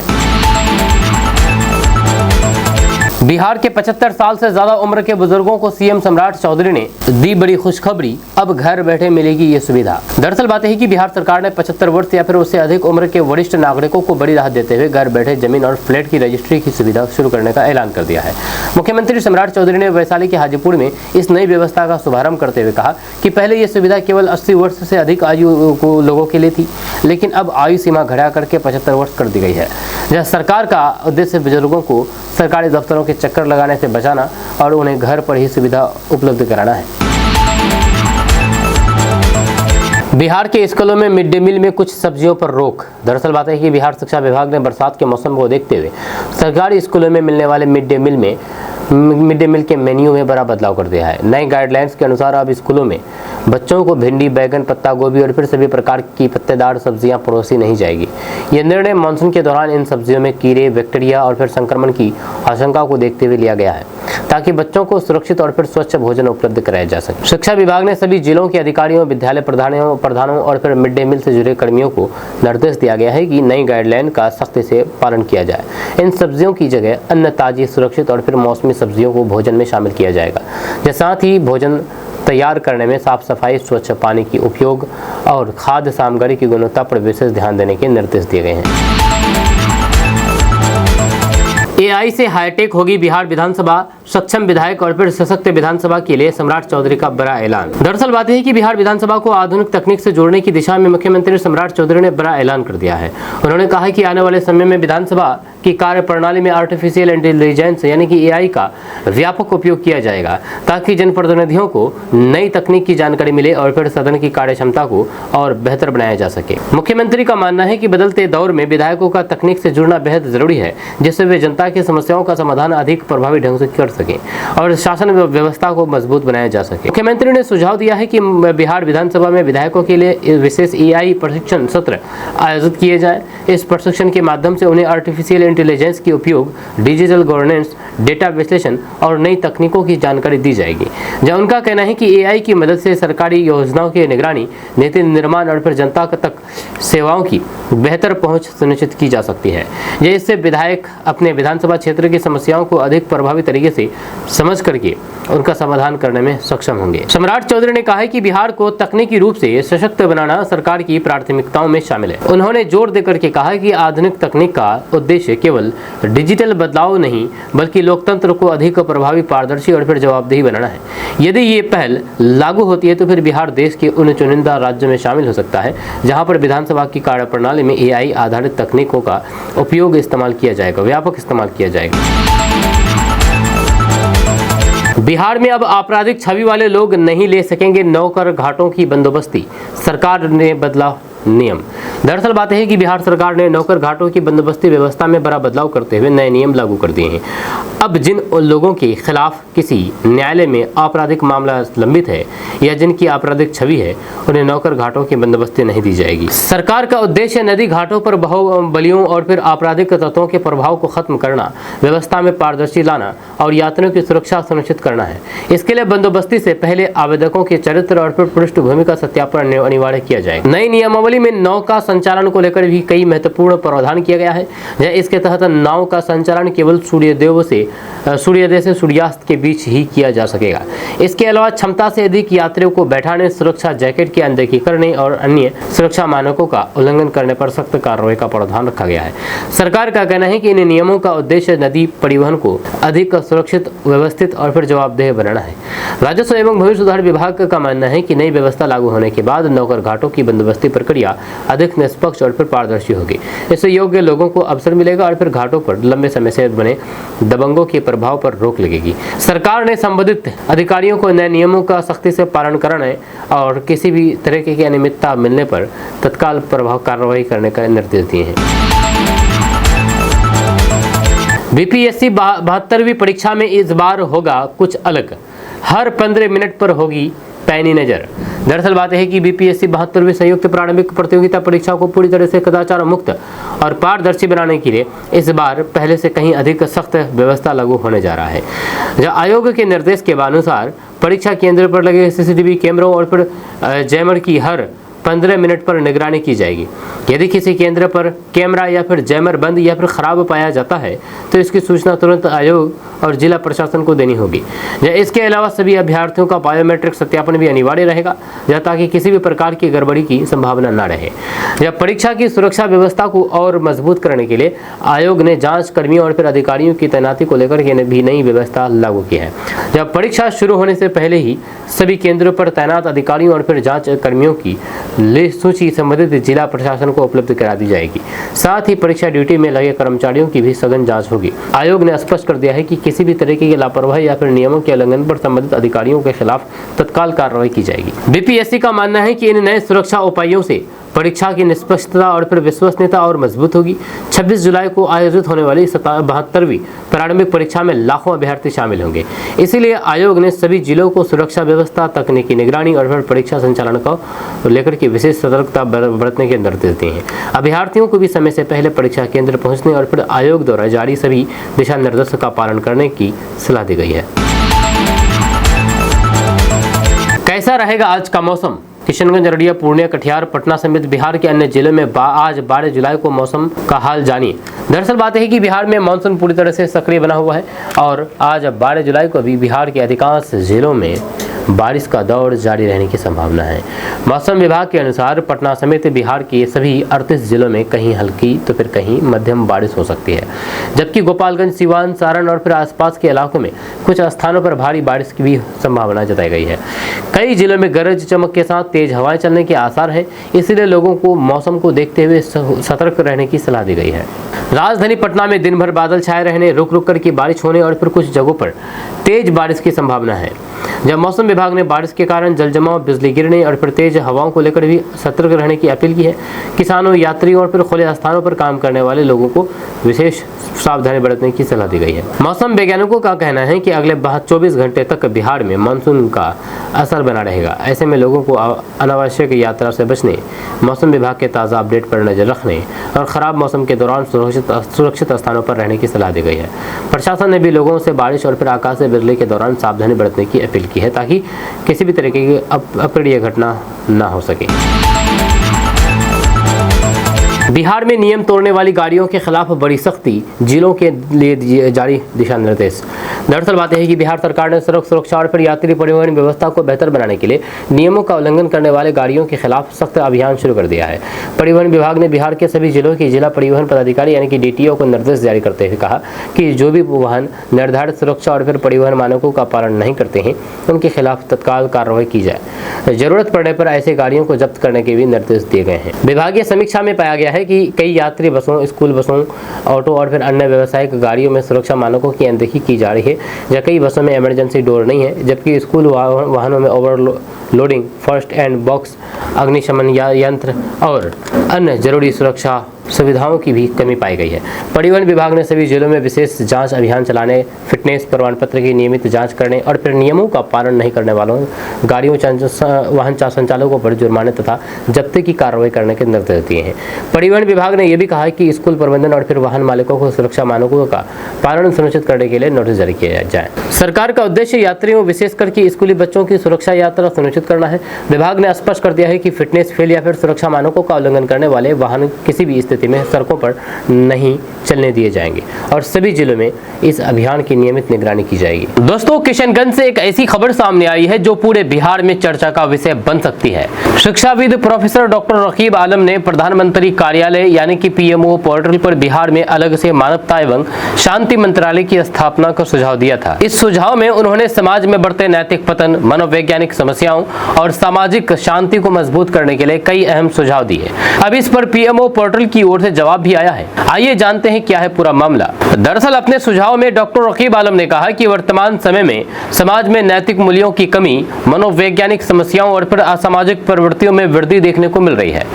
बिहार के 75 साल से ज्यादा उम्र के बुजुर्गों को CM सम्राट चौधरी ने दी बड़ी खुशखबरी, अब घर बैठे मिलेगी ये सुविधा। दरअसल बात है कि बिहार सरकार ने 75 वर्ष या फिर उससे अधिक उम्र के वरिष्ठ नागरिकों को बड़ी राहत देते हुए घर बैठे जमीन और फ्लैट की रजिस्ट्री की सुविधा शुरू करने का ऐलान कर दिया है। मुख्यमंत्री सम्राट चौधरी ने वैशाली के हाजीपुर में इस नई व्यवस्था का शुभारंभ करते हुए कहा कि पहले ये सुविधा केवल 80 वर्ष से अधिक आयु को लोगों के लिए थी, लेकिन अब आयु सीमा घटा करके 75 वर्ष कर दी गई है। यह सरकार का उद्देश्य बुजुर्गों को सरकारी दफ्तरों के चक्कर लगाने से बचाना और उन्हें घर पर ही सुविधा उपलब्ध कराना है। बिहार के स्कूलों में मिड डे मील में कुछ सब्जियों पर रोक। दरअसल बात है कि बिहार शिक्षा विभाग ने बरसात के मौसम को देखते हुए सरकारी स्कूलों में मिलने वाले मिड डे मील के मेन्यू में बड़ा बदलाव कर दिया है। नए गाइडलाइंस के अनुसार अब स्कूलों में बच्चों को भिंडी, बैगन, पत्ता गोभी और फिर सभी प्रकार की पत्तेदार सब्जियां परोसी नहीं जाएगी। यह निर्णय मानसून के दौरान इन सब्जियों में कीड़े, बैक्टीरिया और फिर संक्रमण की आशंका को देखते हुए लिया गया है, ताकि बच्चों को सुरक्षित और फिर स्वच्छ भोजन उपलब्ध कराया जा सके। शिक्षा विभाग ने सभी जिलों के अधिकारियों, विद्यालय प्रधानों और फिर मिड डे मील से जुड़े कर्मियों को निर्देश दिया गया है कि नई गाइडलाइन का सख्ती से पालन किया जाए। इन सब्जियों की जगह अन्य ताजी, सुरक्षित और फिर मौसमी सब्जियों को भोजन में शामिल किया जाएगा। साथ ही भोजन तैयार करने में साफ सफाई, स्वच्छ पानी की उपयोग और खाद्य सामग्री की गुणवत्ता पर विशेष ध्यान देने के निर्देश दिए गए हैं। AI से हाईटेक होगी बिहार विधानसभा, सक्षम विधायक और फिर सशक्त विधानसभा के लिए सम्राट चौधरी का बड़ा ऐलान। दरअसल बात है कि बिहार विधानसभा को आधुनिक तकनीक से जोड़ने की दिशा में मुख्यमंत्री सम्राट चौधरी ने बड़ा ऐलान कर दिया है। उन्होंने कहा कि आने वाले समय में विधानसभा की कार्य प्रणाली में आर्टिफिशियल इंटेलिजेंस यानी कि AI का व्यापक उपयोग किया जाएगा, ताकि जनप्रतिनिधियों को नई तकनीक की जानकारी मिले और फिर सदन की कार्य क्षमता को और बेहतर बनाया जा सके। मुख्यमंत्री का मानना है कि बदलते दौर में विधायकों का तकनीक से जुड़ना बेहद जरूरी है, जिससे वे जनता की समस्याओं का समाधान अधिक प्रभावी ढंग से कर सके और शासन व्यवस्था को मजबूत बनाया जा सके। मुख्यमंत्री ने सुझाव दिया है कि बिहार विधानसभा में विधायकों के लिए विशेष AI प्रशिक्षण सत्र आयोजित किए जाए। इस प्रशिक्षण के माध्यम से उन्हें आर्टिफिशियल इंटेलिजेंस के उपयोग, डिजिटल गवर्नेंस, डेटा विश्लेषण और नई तकनीकों की जानकारी दी जाएगी। जहां उनका कहना है कि AI की मदद से सरकारी योजनाओं की निगरानी, नीति निर्माण और फिर जनता तक सेवाओं की बेहतर पहुंच सुनिश्चित की जा सकती है। इससे विधायक अपने विधानसभा क्षेत्र की समस्याओं को अधिक प्रभावी तरीके से समझ करके उनका समाधान करने में सक्षम होंगे। सम्राट चौधरी ने कहा है कि बिहार को तकनीकी रूप से सशक्त बनाना सरकार की प्राथमिकताओं में शामिल है। उन्होंने जोर देकर के कहा कि आधुनिक तकनीक का उद्देश्य केवल डिजिटल बदलाव नहीं, बल्कि लोकतंत्र को अधिक प्रभावी, पारदर्शी और फिर जवाबदेही बनाना है। यदि ये पहल लागू होती है तो फिर बिहार देश के उन चुनिंदा राज्यों में शामिल हो सकता है जहां पर विधानसभा की कार्यप्रणाली में AI आधारित तकनीकों का उपयोग इस्तेमाल किया जाएगा, व्यापक इस्तेमाल किया जाएगा। बिहार में अब आपराधिक छवि वाले लोग नहीं ले सकेंगे नौकर घाटों की बंदोबस्ती, सरकार ने बदला नियम। दरअसल बात है कि बिहार सरकार ने नौकर घाटों की बंदोबस्ती व्यवस्था में बड़ा बदलाव करते हुए नए नियम लागू कर दिए हैं। अब जिन लोगों के खिलाफ किसी न्यायालय में आपराधिक मामला लंबित है या जिनकी आपराधिक छवि है, उन्हें नौकर घाटों की बंदोबस्ती नहीं दी जाएगी। सरकार का उद्देश्य नदी घाटों पर बाहुबलियों और फिर आपराधिक तत्वों के प्रभाव को खत्म करना, व्यवस्था में पारदर्शी लाना और यात्रियों की सुरक्षा सुनिश्चित करना है। इसके लिए बंदोबस्ती से पहले आवेदकों के चरित्र और फिर पृष्ठभूमि का सत्यापन अनिवार्य किया जाएगा। नई नियमावली में नौका संचालन को लेकर भी कई महत्वपूर्ण प्रावधान किया गया है। इसके तहत नाव का संचालन केवल सूर्योदय से सूर्यास्त के बीच ही किया जा सकेगा। इसके अलावा क्षमता से अधिक यात्रियों को बैठाने, सुरक्षा जैकेट की अनदेखी करने और अन्य सुरक्षा मानकों का उल्लंघन करने पर सख्त कार्रवाई का प्रावधान रखा गया है। सरकार का कहना है कि इन नियमों का उद्देश्य नदी परिवहन को अधिक सुरक्षित, व्यवस्थित और फिर जवाबदेह बनाना है। राजस्व एवं भूमि सुधार विभाग का मानना है कि नई व्यवस्था लागू होने के बाद नौकर घाटों की बंदोबस्ती प्रक्रिया अधिक निष्पक्ष और फिर पारदर्शी होगी। इससे योग्य लोगों को अवसर मिलेगा और फिर घाटों पर लंबे समय से बने दबंगों के प्रभाव पर रोक लगेगी। सरकार ने संबंधित अधिकारियों को नए नियमों का सख्ती से पालन कराने और किसी भी तरह की अनियमितता मिलने पर तत्काल प्रभाव कार्रवाई करने का निर्देश दिए हैं। बीपीएससी 72वीं परीक्षा में इस बार होगा कुछ अलग, हर 15 मिनट पर होगी पैनी नजर। दरअसल बात है कि बीपीएससी 72वीं संयुक्त प्रारंभिक प्रतियोगिता परीक्षा को पूरी तरह से कदाचार मुक्त और पारदर्शी बनाने के लिए इस बार पहले से कहीं अधिक सख्त व्यवस्था लागू होने जा रहा है। जब आयोग के निर्देश के अनुसार परीक्षा केंद्र पर लगे सीसीटीवी कैमरों और फिर जैमर की हर 15 मिनट पर निगरानी की जाएगी। यदि किसी केंद्र पर कैमरा या फिर जैमर बंद या फिर खराब पाया जाता है तो इसकी सूचना तुरंत आयोग और जिला प्रशासन को देनी होगी। इसके अलावा सभी अभ्यर्थियों का बायोमेट्रिक सत्यापन भी अनिवार्य रहेगा ताकि किसी भी प्रकार की गड़बड़ी की संभावना न रहे। जब परीक्षा की सुरक्षा व्यवस्था को और मजबूत करने के लिए आयोग ने जांच कर्मियों और फिर अधिकारियों की तैनाती को लेकर के भी नई व्यवस्था लागू की है। जब परीक्षा शुरू होने से पहले ही सभी केंद्रों पर तैनात अधिकारियों और फिर जांच कर्मियों की लिस्ट सूची संबंधित जिला प्रशासन को उपलब्ध करा दी जाएगी। साथ ही परीक्षा ड्यूटी में लगे कर्मचारियों की भी सघन जांच होगी। आयोग ने स्पष्ट कर दिया है कि किसी भी तरीके की लापरवाही या फिर नियमों के उल्लंघन पर संबंधित अधिकारियों के खिलाफ तत्काल कार्रवाई की जाएगी। बीपीएससी का मानना है कि इन नए सुरक्षा उपायों से परीक्षा की निष्पक्षता और फिर विश्वसनीयता और मजबूत होगी। 26 जुलाई को आयोजित होने वाली 72वीं प्रारंभिक परीक्षा में लाखों अभ्यर्थी शामिल होंगे। इसीलिए आयोग ने सभी जिलों को सुरक्षा व्यवस्था, तकनीकी निगरानी और फिर परीक्षा संचालन को लेकर के विशेष सतर्कता बरतने के निर्देश दिए हैं। अभ्यर्थियों को भी समय से पहले परीक्षा केंद्र पहुंचने और फिर आयोग द्वारा जारी सभी दिशा निर्देशों का पालन करने की सलाह दी गई है। कैसा रहेगा आज का मौसम? किशनगंज, अररिया, पूर्णिया, कटिहार, पटना समेत बिहार के अन्य जिलों में आज 12 जुलाई को मौसम का हाल जानिए। दरअसल बात है कि बिहार में मानसून पूरी तरह से सक्रिय बना हुआ है और आज 12 जुलाई को भी बिहार के अधिकांश जिलों में बारिश का दौर जारी रहने की संभावना है। मौसम विभाग के अनुसार पटना समेत बिहार के सभी 38 जिलों में कहीं हल्की तो फिर कहीं मध्यम बारिश हो सकती है, जबकि गोपालगंज, सिवान, सारण और फिर आसपास के इलाकों में कुछ स्थानों पर भारी बारिश की भी संभावना जताई गई है। कई जिलों में गरज चमक के साथ तेज हवाएं चलने के आसार हैं, इसलिए लोगों को मौसम को देखते हुए सतर्क रहने की सलाह दी गई है। राजधानी पटना में दिन भर बादल छाए रहने, रुक रुक कर की बारिश होने और फिर कुछ जगहों पर तेज बारिश की संभावना है। जब मौसम विभाग ने बारिश के कारण जल जमाव, बिजली गिरने और फिर तेज हवाओं को लेकर भी सतर्क रहने की अपील की है। किसानों, यात्रियों और फिर खुले स्थानों पर काम करने वाले लोगों को विशेष सावधानी बरतने की सलाह दी गई है। मौसम वैज्ञानिकों का कहना है कि अगले 24 घंटे तक बिहार में मानसून का असर बना रहेगा। ऐसे में लोगों को अनावश्यक यात्रा से बचने, मौसम विभाग के ताज़ा अपडेट पर नजर रखने और खराब मौसम के दौरान सुरक्षित स्थानों पर रहने की सलाह दी गई है। प्रशासन ने भी लोगों से बारिश और फिर आकाशीय बिजली के दौरान सावधानी बरतने की अपील की है ताकि किसी भी तरीके की अप्रणीय घटना न हो सके। बिहार में नियम तोड़ने वाली गाड़ियों के खिलाफ बड़ी सख्ती, जिलों के लिए जारी दिशा निर्देश। दरअसल बात है कि बिहार सरकार ने सड़क सुरक्षा और फिर यात्री परिवहन व्यवस्था को बेहतर बनाने के लिए नियमों का उल्लंघन करने वाले गाड़ियों के खिलाफ सख्त अभियान शुरू कर दिया है। परिवहन विभाग ने बिहार के सभी जिलों के जिला परिवहन पदाधिकारी यानी कि DTO को निर्देश जारी करते हुए कहा कि जो भी वाहन निर्धारित सुरक्षा और फिर परिवहन मानकों का पालन नहीं करते हैं उनके खिलाफ तत्काल कार्रवाई की जाए। जरूरत पड़ने पर ऐसे गाड़ियों को जब्त करने के भी निर्देश दिए गए हैं। विभागीय समीक्षा में पाया गया है है कि कई यात्री बसों, स्कूल बसों, ऑटो और फिर अन्य व्यावसायिक गाड़ियों में सुरक्षा मानकों की अनदेखी की जा रही है। जहाँ कई बसों में इमरजेंसी डोर नहीं है, जबकि स्कूल वाहनों में ओवरलोडिंग, फर्स्ट एड बॉक्स, अग्निशमन यंत्र और अन्य जरूरी सुरक्षा सुविधाओं की भी कमी पाई गई है। परिवहन विभाग ने सभी जिलों में विशेष जांच अभियान चलाने, फिटनेस प्रमाण पत्र की नियमित जांच करने और फिर नियमों का पालन नहीं करने वालों गाड़ियों वाहन संचालकों पर जुर्माने तथा जब्ती की कार्रवाई करने के निर्देश दिए हैं। परिवहन विभाग ने यह भी कहा है कि स्कूल प्रबंधन और फिर वाहन मालिकों को सुरक्षा मानकों का पालन सुनिश्चित करने के लिए नोटिस जारी किया जाए। सरकार का उद्देश्य यात्रियों, विशेषकर कि स्कूली बच्चों की सुरक्षा यात्रा सुनिश्चित करना है। विभाग ने स्पष्ट कर दिया है कि फिटनेस फेल या फिर सुरक्षा मानकों का उल्लंघन करने वाले वाहन किसी भी स्थिति में सड़कों पर नहीं चलने दिए जाएंगे और सभी जिलों में इस अभियान की नियमित निगरानी की जाएगी। दोस्तों, किशनगंज से एक ऐसी खबर सामने आई है जो पूरे बिहार में चर्चा का विषय बन सकती है। शिक्षाविद प्रोफेसर डॉक्टर रकीब आलम ने प्रधानमंत्री कार्यालय यानी कि पीएमओ पोर्टल पर बिहार में अलग से मानवता एवं शांति मंत्रालय की स्थापना का सुझाव दिया था। इस सुझाव में उन्होंने समाज में बढ़ते नैतिक पतन, मनोवैज्ञानिक समस्याओं और सामाजिक शांति को मजबूत करने के लिए कई अहम सुझाव दिए। अब इस पर पीएमओ पोर्टल की ओर से जवाब भी आया है। आइए जानते हैं क्या है पूरा मामला। दरअसल अपने सुझाव में डॉक्टर रकीब आलम ने कहा कि वर्तमान समय में समाज में नैतिक मूल्यों की कमी, मनोवैज्ञानिक समस्याओं और फिर असामाजिक प्रवृत्तियों में वृद्धि देखने को मिल रही है।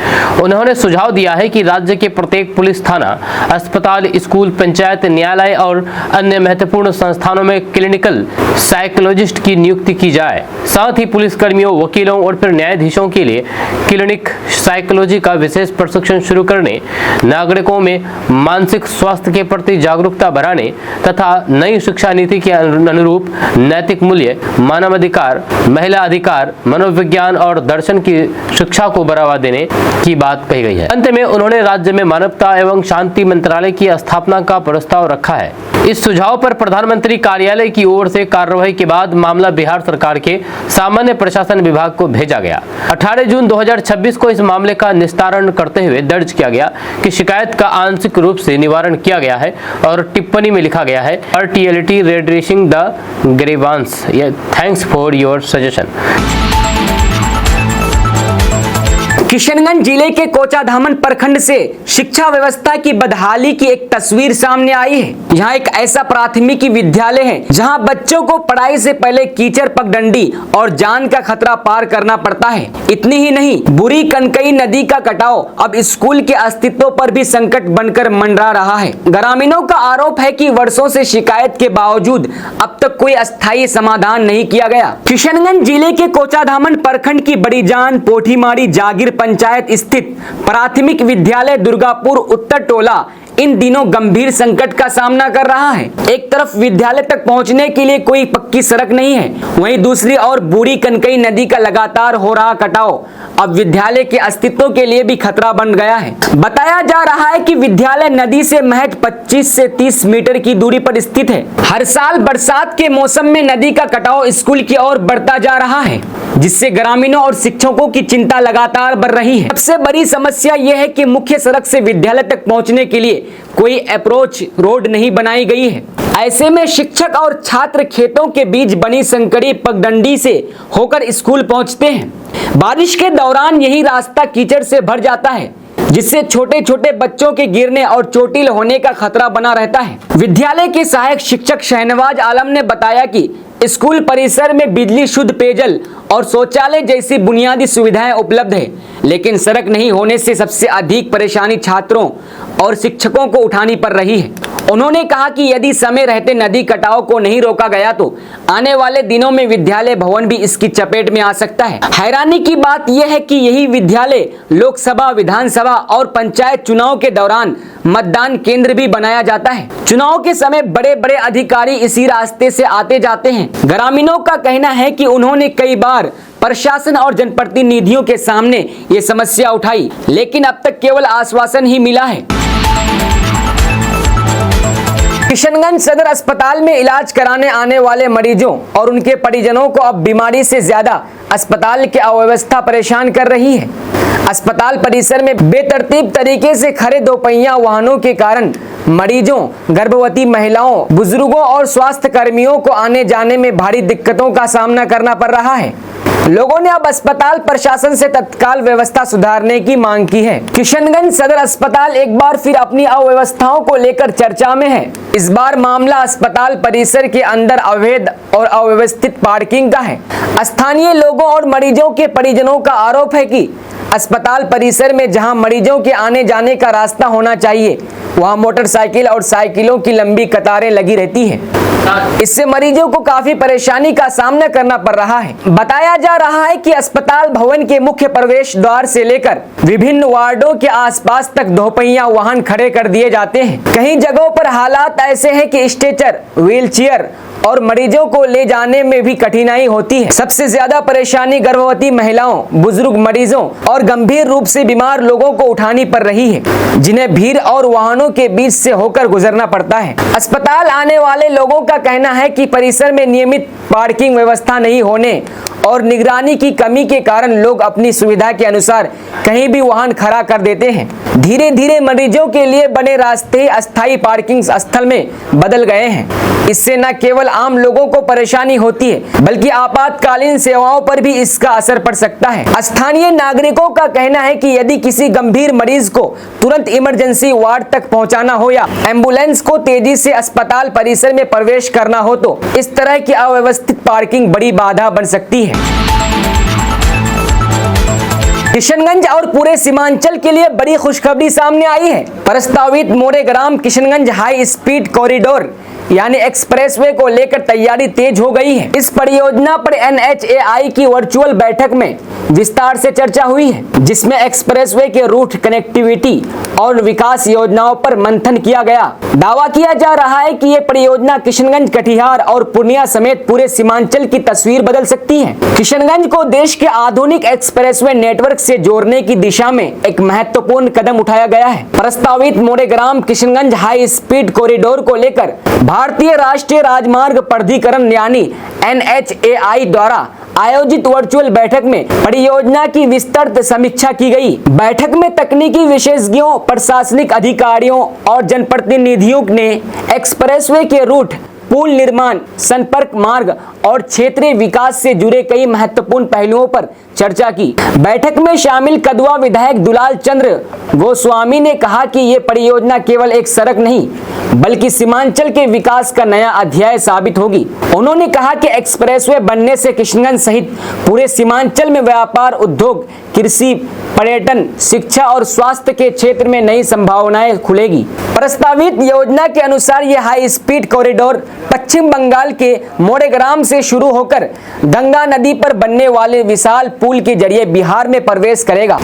उन्होंने सुझाव दिया है कि राज्य के प्रत्येक पुलिस थाना, अस्पताल, स्कूल, पंचायत, न्यायालय और अन्य महत्वपूर्ण संस्थानों में क्लिनिकल साइकोलॉजिस्ट की नियुक्ति की जाए। साथ ही पुलिस कर्मियों, वकीलों और फिर न्यायाधीशों के लिए क्लिनिक साइकोलॉजी का विशेष प्रशिक्षण शुरू करने, नागरिकों में मानसिक स्वास्थ्य के प्रति जागरूकता बढ़ाने तथा नई शिक्षा नीति के अनुरूप नैतिक मूल्य, मानवाधिकार, महिला अधिकार, मनोविज्ञान और दर्शन की शिक्षा को बढ़ावा देने की बात कही गई है। अंत में उन्होंने राज्य में मानवता एवं शांति मंत्रालय की स्थापना का प्रस्ताव रखा है। इस सुझाव पर प्रधानमंत्री कार्यालय की ओर से कार्रवाई के बाद मामला बिहार सरकार के सामान्य प्रशासन विभाग को भेजा गया। 18 जून 2026 को इस मामले का निस्तारण करते हुए दर्ज किया गया कि शिकायत का आंशिक रूप से निवारण किया गया है और टिप्पणी में लिखा गया है, RTLT redressing the grievance, thanks for your suggestion. Kishanganj जिले के कोचाधामन प्रखंड से शिक्षा व्यवस्था की बदहाली की एक तस्वीर सामने आई है। यहाँ एक ऐसा प्राथमिक विद्यालय है जहाँ बच्चों को पढ़ाई से पहले कीचड़, पगडंडी और जान का खतरा पार करना पड़ता है। इतनी ही नहीं, बुरी कनकई नदी का कटाव अब स्कूल के अस्तित्व पर भी संकट बनकर मंडरा रहा है। ग्रामीणों का आरोप है कि वर्षों से शिकायत के बावजूद अब तक कोई अस्थायी समाधान नहीं किया गया। किशनगंज जिले के कोचाधामन प्रखंड की बड़ी जान पोठीमारी जागीर पंचायत स्थित प्राथमिक विद्यालय दुर्गापुर उत्तर टोला इन दिनों गंभीर संकट का सामना कर रहा है। एक तरफ विद्यालय तक पहुंचने के लिए कोई पक्की सड़क नहीं है, वहीं दूसरी ओर बूढ़ी कनकई नदी का लगातार हो रहा कटाव अब विद्यालय के अस्तित्व के लिए भी खतरा बन गया है। बताया जा रहा है कि विद्यालय नदी से महज 25 से 30 मीटर की दूरी पर स्थित है। हर साल बरसात के मौसम में नदी का कटाव स्कूल की ओर बढ़ता जा रहा है, जिससे ग्रामीणों और शिक्षकों की चिंता लगातार बढ़ रही है। सबसे बड़ी समस्या यह है कि मुख्य सड़क से विद्यालय तक पहुंचने के लिए कोई अप्रोच रोड नहीं बनाई गई है। ऐसे में शिक्षक और छात्र खेतों के बीच बनी संकरी पगडंडी से होकर स्कूल पहुंचते हैं। बारिश के दौरान यही रास्ता कीचड़ से भर जाता है, जिससे छोटे छोटे बच्चों के गिरने और चोटिल होने का खतरा बना रहता है। विद्यालय के सहायक शिक्षक शहनवाज आलम ने बताया कि स्कूल परिसर में बिजली, शुद्ध पेयजल और शौचालय जैसी बुनियादी सुविधाएं उपलब्ध है, लेकिन सड़क नहीं होने से सबसे अधिक परेशानी छात्रों और शिक्षकों को उठानी पड़ रही है। उन्होंने कहा कि यदि समय रहते नदी कटाव को नहीं रोका गया तो आने वाले दिनों में विद्यालय भवन भी इसकी चपेट में आ सकता है। हैरानी की बात यह है कि यही विद्यालय लोकसभा, विधानसभा और पंचायत चुनाव के दौरान मतदान केंद्र भी बनाया जाता है। चुनाव के समय बड़े बड़े अधिकारी इसी रास्ते से आते जाते हैं। ग्रामीणों का कहना है कि उन्होंने कई बार प्रशासन और जनप्रतिनिधियों के सामने ये समस्या उठाई, लेकिन अब तक केवल आश्वासन ही मिला है। किशनगंज सदर अस्पताल में इलाज कराने आने वाले मरीजों और उनके परिजनों को अब बीमारी से ज्यादा अस्पताल की अव्यवस्था परेशान कर रही है। अस्पताल परिसर में बेतरतीब तरीके से खड़े दोपहिया वाहनों के कारण मरीजों, गर्भवती महिलाओं, बुजुर्गों और स्वास्थ्य कर्मियों को आने जाने में भारी दिक्कतों का सामना करना पड़ रहा है। लोगों ने अब अस्पताल प्रशासन से तत्काल व्यवस्था सुधारने की मांग की है। किशनगंज सदर अस्पताल एक बार फिर अपनी अव्यवस्थाओं को लेकर चर्चा में है। इस बार मामला अस्पताल परिसर के अंदर अवैध और अव्यवस्थित पार्किंग का है। स्थानीय लोगों और मरीजों के परिजनों का आरोप है कि अस्पताल परिसर में जहां मरीजों के आने जाने का रास्ता होना चाहिए, वहां मोटरसाइकिल और साइकिलों की लंबी कतारें लगी रहती हैं। इससे मरीजों को काफी परेशानी का सामना करना पड़ रहा है। बताया जा रहा है कि अस्पताल भवन के मुख्य प्रवेश द्वार से लेकर विभिन्न वार्डों के आसपास तक दोपहिया वाहन खड़े कर दिए जाते हैं। कई जगहों पर हालात ऐसे हैं कि स्ट्रेचर, व्हीलचेयर और मरीजों को ले जाने में भी कठिनाई होती है। सबसे ज्यादा परेशानी गर्भवती महिलाओं, बुजुर्ग मरीजों और गंभीर रूप से बीमार लोगों को उठानी पड़ रही है, जिन्हें भीड़ और वाहनों के बीच से होकर गुजरना पड़ता है। अस्पताल आने वाले लोगों का कहना है कि परिसर में नियमित पार्किंग व्यवस्था नहीं होने और निगरानी की कमी के कारण लोग अपनी सुविधा के अनुसार कहीं भी वाहन खड़ा कर देते हैं। धीरे धीरे मरीजों के लिए बने रास्ते अस्थायी पार्किंग स्थल में बदल गए हैं। इससे न केवल आम लोगों को परेशानी होती है, बल्कि आपातकालीन सेवाओं पर भी इसका असर पड़ सकता है। स्थानीय नागरिकों का कहना है कि यदि किसी गंभीर मरीज को तुरंत इमरजेंसी वार्ड तक पहुंचाना हो या एम्बुलेंस को तेजी से अस्पताल परिसर में प्रवेश करना हो तो इस तरह की अव्यवस्थित पार्किंग बड़ी बाधा बन सकती है। किशनगंज और पूरे सीमांचल के लिए बड़ी खुशखबरी सामने आई है। प्रस्तावित मोरेग्राम किशनगंज हाई स्पीड कॉरिडोर यानी एक्सप्रेसवे को लेकर तैयारी तेज हो गई है। इस परियोजना पर NHAI की वर्चुअल बैठक में विस्तार से चर्चा हुई है, जिसमें एक्सप्रेसवे के रूट कनेक्टिविटी और विकास योजनाओं पर मंथन किया गया। दावा किया जा रहा है कि ये परियोजना किशनगंज, कटिहार और पूर्णिया समेत पूरे सीमांचल की तस्वीर बदल सकती है। किशनगंज को देश के आधुनिक एक्सप्रेसवे नेटवर्क से जोड़ने की दिशा में एक महत्वपूर्ण कदम उठाया गया है। प्रस्तावित मोरेग्राम किशनगंज हाई स्पीड कॉरिडोर को लेकर भारतीय राष्ट्रीय राजमार्ग प्राधिकरण यानी NHAI द्वारा आयोजित वर्चुअल बैठक में परियोजना की विस्तृत समीक्षा की गई। बैठक में तकनीकी विशेषज्ञों, प्रशासनिक अधिकारियों और जनप्रतिनिधियों ने एक्सप्रेसवे के रूट, पुल निर्माण, संपर्क मार्ग और क्षेत्रीय विकास से जुड़े कई महत्वपूर्ण पहलुओं पर चर्चा की। बैठक में शामिल कदवा विधायक दुलाल चंद्र गोस्वामी ने कहा कि ये परियोजना केवल एक सड़क नहीं बल्कि सीमांचल के विकास का नया अध्याय साबित होगी। उन्होंने कहा कि एक्सप्रेसवे बनने से किशनगंज सहित पूरे सीमांचल में व्यापार, उद्योग, कृषि, पर्यटन, शिक्षा और स्वास्थ्य के क्षेत्र में नई संभावनाएं खुलेगी। प्रस्तावित योजना के अनुसार यह हाई स्पीड कॉरिडोर पश्चिम बंगाल के मोरेग्राम से शुरू होकर गंगा नदी पर बनने वाले विशाल पुल के जरिए बिहार में प्रवेश करेगा।